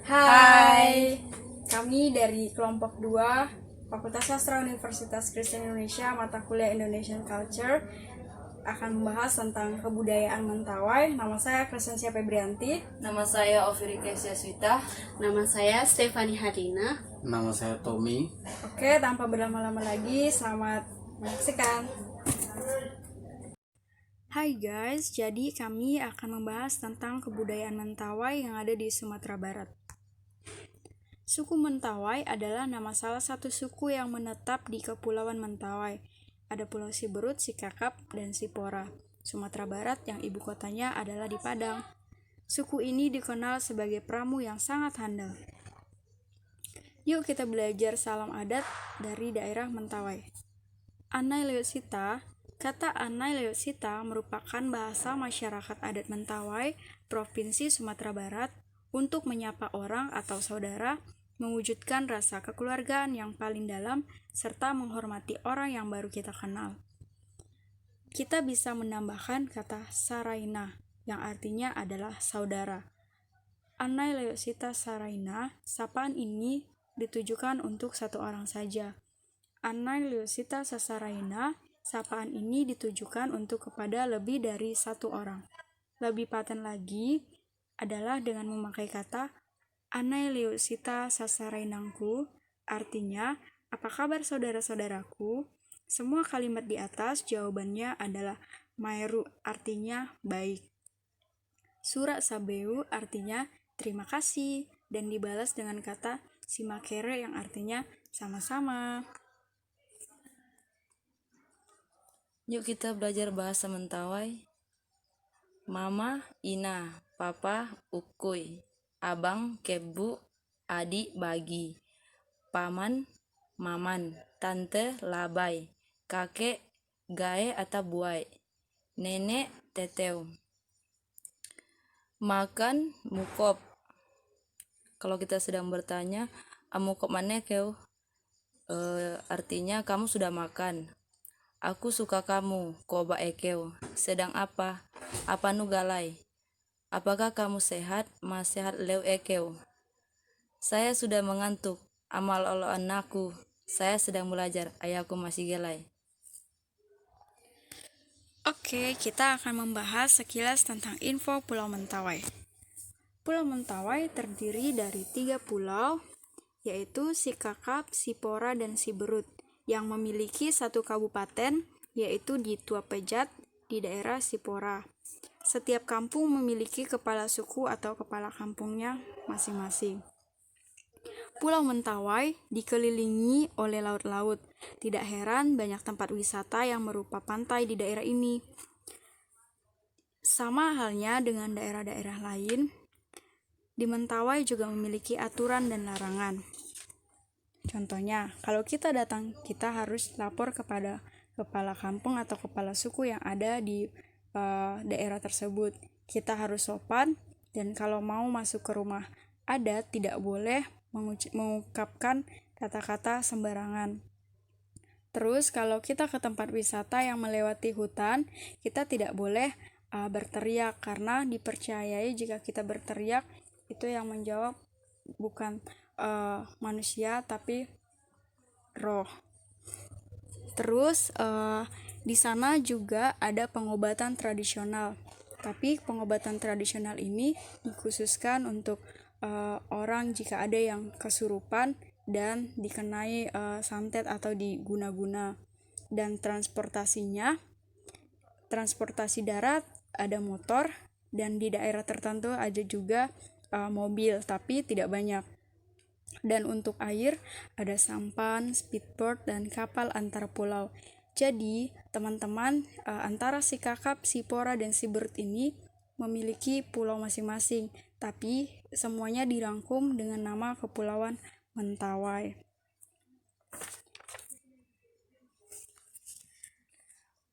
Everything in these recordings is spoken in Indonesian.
Hai, kami dari kelompok 2 Fakultas Sastra Universitas Kristen Indonesia, mata kuliah Indonesian Culture, akan membahas tentang kebudayaan Mentawai. Nama saya Crescentia Febrianti. Nama saya Ofiri Kesyaswita. Nama saya Stefani Harina. Nama saya Tommy. Oke, tanpa berlama-lama lagi, selamat menyaksikan. Hai guys, jadi kami akan membahas tentang kebudayaan Mentawai yang ada di Sumatera Barat. Suku Mentawai adalah nama salah satu suku yang menetap di Kepulauan Mentawai. Ada Pulau Siberut, Sikakap, dan Sipora, Sumatera Barat yang ibu kotanya adalah di Padang. Suku ini dikenal sebagai pramu yang sangat handal. Yuk kita belajar salam adat dari daerah Mentawai. Anai Leosita. Kata Anai Leosita merupakan bahasa masyarakat adat Mentawai, Provinsi Sumatera Barat, untuk menyapa orang atau saudara, mewujudkan rasa kekeluargaan yang paling dalam, serta menghormati orang yang baru kita kenal. Kita bisa menambahkan kata Saraina, yang artinya adalah saudara. Anai Leosita Saraina, sapaan ini ditujukan untuk satu orang saja. Anai Leosita Sasaraina, sapaan ini ditujukan untuk kepada lebih dari satu orang. Lebih paten lagi adalah dengan memakai kata Anai Leosita Sasarainangku, artinya, apa kabar saudara-saudaraku? Semua kalimat di atas jawabannya adalah Maeru, artinya baik. Surak Sabeu artinya terima kasih, dan dibalas dengan kata Simakere yang artinya sama-sama. Yuk kita belajar bahasa Mentawai. Mama, Ina, Papa, Ukuy, Abang, Kebu, Adik, Bagi, Paman, Maman, Tante, Labai, Kakek, Gae atau Buai, Nenek, Teteu. Makan, Mukop. Kalau kita sedang bertanya, Mukop mana keu? Artinya kamu sudah makan. Aku suka kamu, koba ekeu. Sedang apa? Apa nu galai? Apakah kamu sehat? Mas sehat leu ekeu. Saya sudah mengantuk. Amal olo anakku. Saya sedang belajar. Ayahku masih gelai. Oke, kita akan membahas sekilas tentang info Pulau Mentawai. Pulau Mentawai terdiri dari 3 pulau, yaitu Sikakap, Sipora, dan Siberut, yang memiliki satu kabupaten, yaitu di Tuapejat, di daerah Sipora. Setiap kampung memiliki kepala suku atau kepala kampungnya masing-masing. Pulau Mentawai dikelilingi oleh laut-laut. Tidak heran banyak tempat wisata yang berupa pantai di daerah ini. Sama halnya dengan daerah-daerah lain, di Mentawai juga memiliki aturan dan larangan. Contohnya, kalau kita datang, kita harus lapor kepada kepala kampung atau kepala suku yang ada di daerah tersebut. Kita harus sopan, dan kalau mau masuk ke rumah adat tidak boleh mengungkapkan kata-kata sembarangan. Terus kalau kita ke tempat wisata yang melewati hutan, kita tidak boleh berteriak, karena dipercayai jika kita berteriak itu yang menjawab bukan manusia tapi roh. Terus di sana juga ada pengobatan tradisional. Tapi pengobatan tradisional ini dikhususkan untuk orang jika ada yang kesurupan dan dikenai santet atau diguna-guna. Dan transportasi darat ada motor, dan di daerah tertentu ada juga mobil, tapi tidak banyak. Dan untuk air ada sampan, speedboat, dan kapal antar pulau. Jadi teman-teman, antara Sikakap, Sipora, dan Siberut ini memiliki pulau masing-masing, tapi semuanya dirangkum dengan nama Kepulauan Mentawai.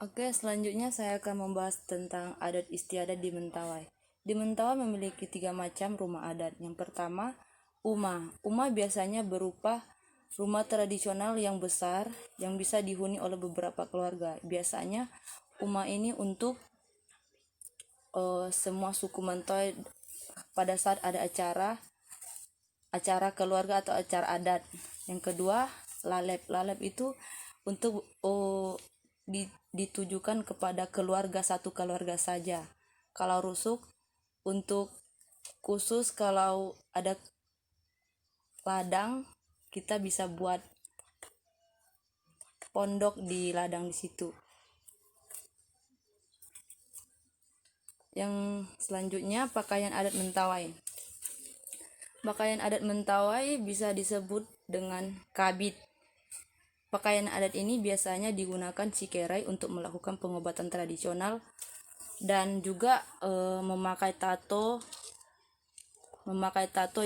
Oke, selanjutnya saya akan membahas tentang adat istiadat di Mentawai. Di Mentawai memiliki 3 macam rumah adat. Yang pertama, Uma. Uma biasanya berupa rumah tradisional yang besar yang bisa dihuni oleh beberapa keluarga. Biasanya Uma ini untuk semua suku Mentawai pada saat ada acara acara keluarga atau acara adat. Yang kedua, lalep. Lalep itu untuk ditujukan kepada keluarga, satu keluarga saja. Kalau rusuk untuk khusus kalau ada ladang, kita bisa buat pondok di ladang di situ. Yang selanjutnya, pakaian adat Mentawai. Pakaian adat Mentawai bisa disebut dengan kabit. Pakaian adat ini biasanya digunakan Cikerai untuk melakukan pengobatan tradisional dan juga memakai tato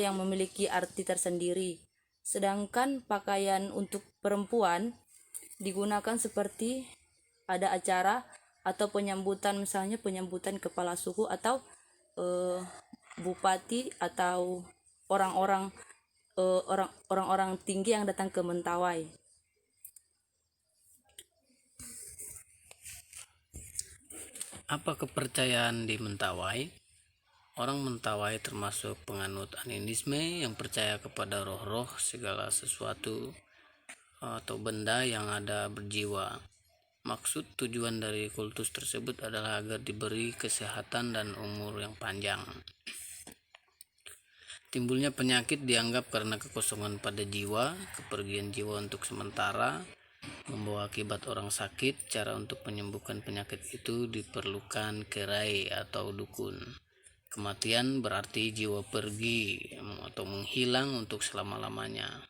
yang memiliki arti tersendiri. Sedangkan pakaian untuk perempuan digunakan seperti ada acara atau penyambutan, misalnya penyambutan kepala suku atau bupati atau orang-orang tinggi yang datang ke Mentawai. Apa kepercayaan di Mentawai? Orang Mentawai termasuk penganut animisme yang percaya kepada roh-roh, segala sesuatu atau benda yang ada berjiwa. Maksud tujuan dari kultus tersebut adalah agar diberi kesehatan dan umur yang panjang. Timbulnya penyakit dianggap karena kekosongan pada jiwa, kepergian jiwa untuk sementara, membawa akibat orang sakit. Cara untuk menyembuhkan penyakit itu diperlukan kerai atau dukun. Kematian berarti jiwa pergi atau menghilang untuk selama-lamanya.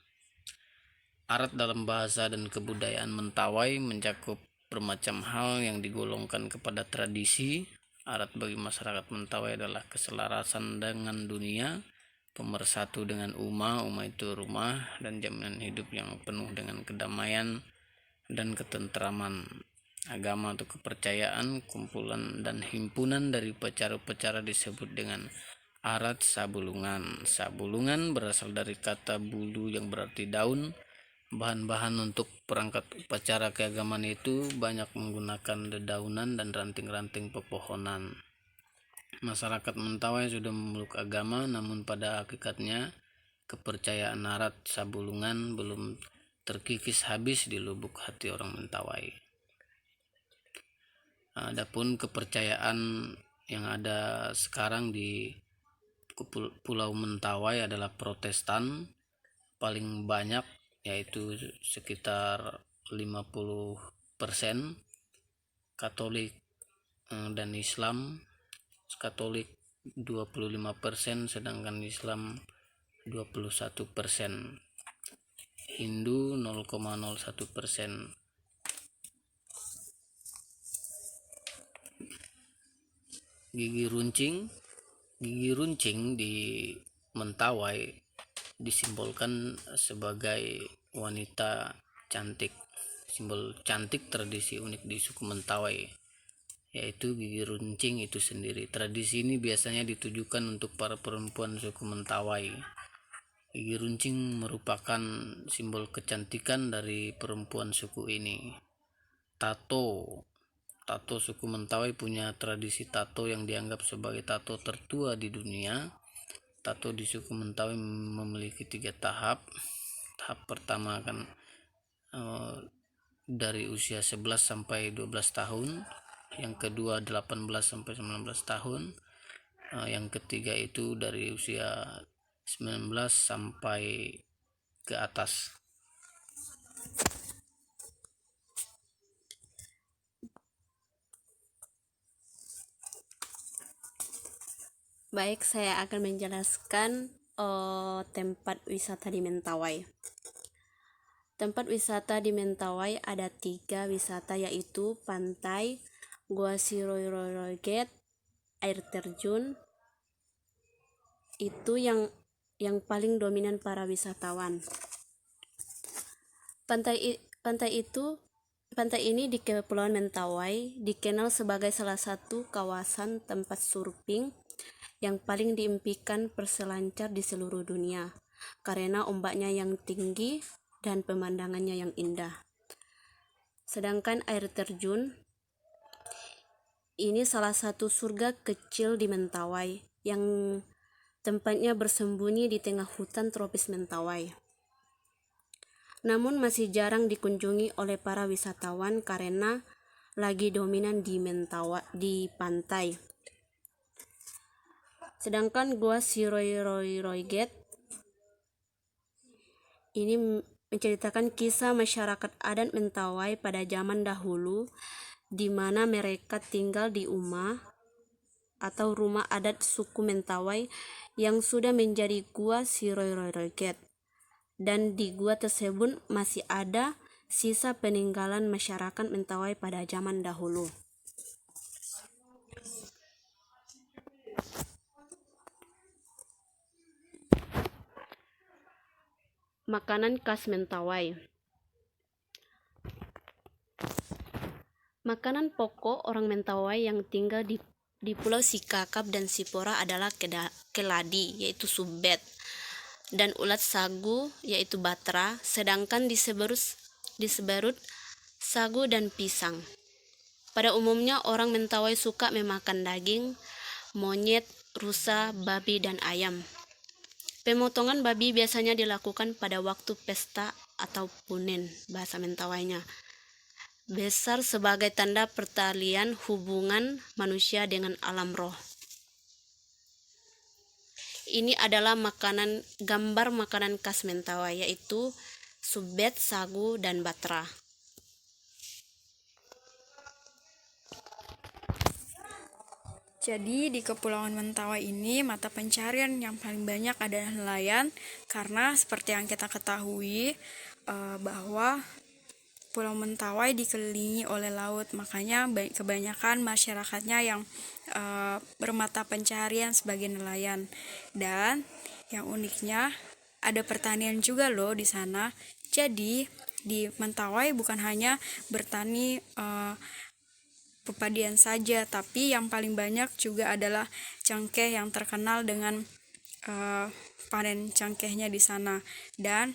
Arat dalam bahasa dan kebudayaan Mentawai mencakup bermacam hal yang digolongkan kepada tradisi. Arat bagi masyarakat Mentawai adalah keselarasan dengan dunia, pemersatu dengan Uma itu rumah, dan jaminan hidup yang penuh dengan kedamaian dan ketentraman. Agama atau kepercayaan, kumpulan dan himpunan dari upacara-upacara disebut dengan arat sabulungan. Sabulungan berasal dari kata bulu yang berarti daun. Bahan-bahan untuk perangkat upacara keagamaan itu banyak menggunakan dedaunan dan ranting-ranting pepohonan. Masyarakat Mentawai sudah memeluk agama, namun pada hakikatnya kepercayaan arat sabulungan belum terkikis habis di lubuk hati orang Mentawai. Adapun kepercayaan yang ada sekarang di Pulau Mentawai adalah Protestan, paling banyak yaitu sekitar 50%, Katolik dan Islam. Katolik 25%, sedangkan Islam 21%, Hindu 0,01%. Gigi runcing di Mentawai disimbolkan sebagai wanita cantik. Simbol cantik tradisi unik di suku Mentawai, yaitu gigi runcing itu sendiri. Tradisi ini biasanya ditujukan untuk para perempuan suku Mentawai. Gigi runcing merupakan simbol kecantikan dari perempuan suku ini. Tato suku Mentawai punya tradisi tato yang dianggap sebagai tato tertua di dunia. Tato di suku Mentawai memiliki 3 tahap. Tahap pertama akan dari usia 11 sampai 12 tahun. Yang kedua 18 sampai 19 tahun. Yang ketiga itu dari usia 19 sampai ke atas. Baik, saya akan menjelaskan tempat wisata di Mentawai. Tempat wisata di Mentawai ada 3 wisata, yaitu pantai, Gua Siroiroget, air terjun. Itu yang paling dominan para wisatawan. Pantai ini di Kepulauan Mentawai dikenal sebagai salah satu kawasan tempat surfing yang paling diimpikan perselancar di seluruh dunia karena ombaknya yang tinggi dan pemandangannya yang indah. Sedangkan air terjun ini salah satu surga kecil di Mentawai yang Tempatnya bersembunyi di tengah hutan tropis Mentawai. Namun masih jarang dikunjungi oleh para wisatawan karena lagi dominan di di pantai. Sedangkan Gua Siroiroiroiget ini menceritakan kisah masyarakat adat Mentawai pada zaman dahulu, di mana mereka tinggal di atau rumah adat suku Mentawai yang sudah menjadi Gua Siroiroiroiget. Dan di gua tersebut masih ada sisa peninggalan masyarakat Mentawai pada zaman dahulu. Makanan khas Mentawai. Makanan pokok orang Mentawai yang tinggal di Pulau Sikakap dan Sipora adalah keladi, yaitu subet, dan ulat sagu, yaitu batra, sedangkan di Seberut sagu dan pisang. Pada umumnya orang Mentawai suka memakan daging, monyet, rusa, babi, dan ayam. Pemotongan babi biasanya dilakukan pada waktu pesta atau punen, bahasa Mentawainya. Besar sebagai tanda pertalian hubungan manusia dengan alam roh. Ini adalah gambar makanan khas Mentawai, yaitu subet, sagu, dan batra. Jadi di Kepulauan Mentawai ini mata pencarian yang paling banyak adalah nelayan, karena seperti yang kita ketahui bahwa Pulau Mentawai dikelilingi oleh laut, makanya kebanyakan masyarakatnya yang bermata pencarian sebagai nelayan. Dan yang uniknya ada pertanian juga loh di sana. Jadi di Mentawai bukan hanya bertani pepadian saja, tapi yang paling banyak juga adalah cengkeh yang terkenal dengan panen cengkehnya di sana. Dan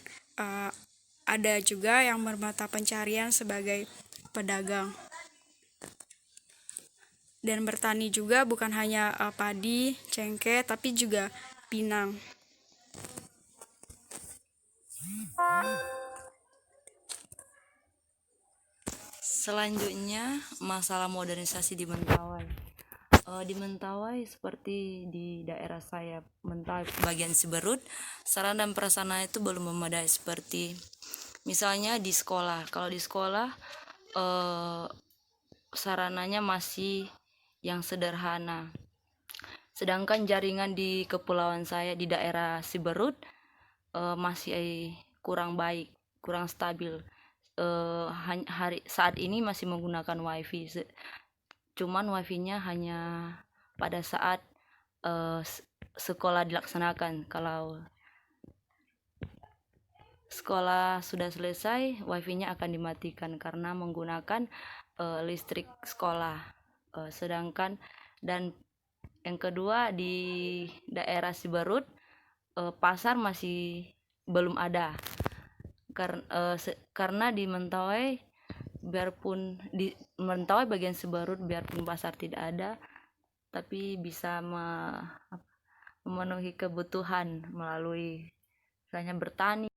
ada juga yang bermata pencarian sebagai pedagang. Dan bertani juga bukan hanya padi, cengkeh, tapi juga pinang. Selanjutnya, masalah modernisasi di Mentawai. Di Mentawai seperti di daerah saya, Mentawai bagian Siberut, sarana dan prasarana itu belum memadai seperti misalnya di sekolah. Kalau di sekolah sarananya masih yang sederhana. Sedangkan jaringan di kepulauan saya di daerah Siberut masih kurang baik, kurang stabil. Saat ini masih menggunakan wifi, cuman wifi-nya hanya pada saat sekolah dilaksanakan. Kalau sekolah sudah selesai, wifi-nya akan dimatikan karena menggunakan listrik sekolah. Sedangkan dan yang kedua, di daerah Siberut pasar masih belum ada. Karena di Mentawai, biarpun di Mentawai bagian Siberut, biarpun pasar tidak ada, tapi bisa memenuhi kebutuhan melalui misalnya bertani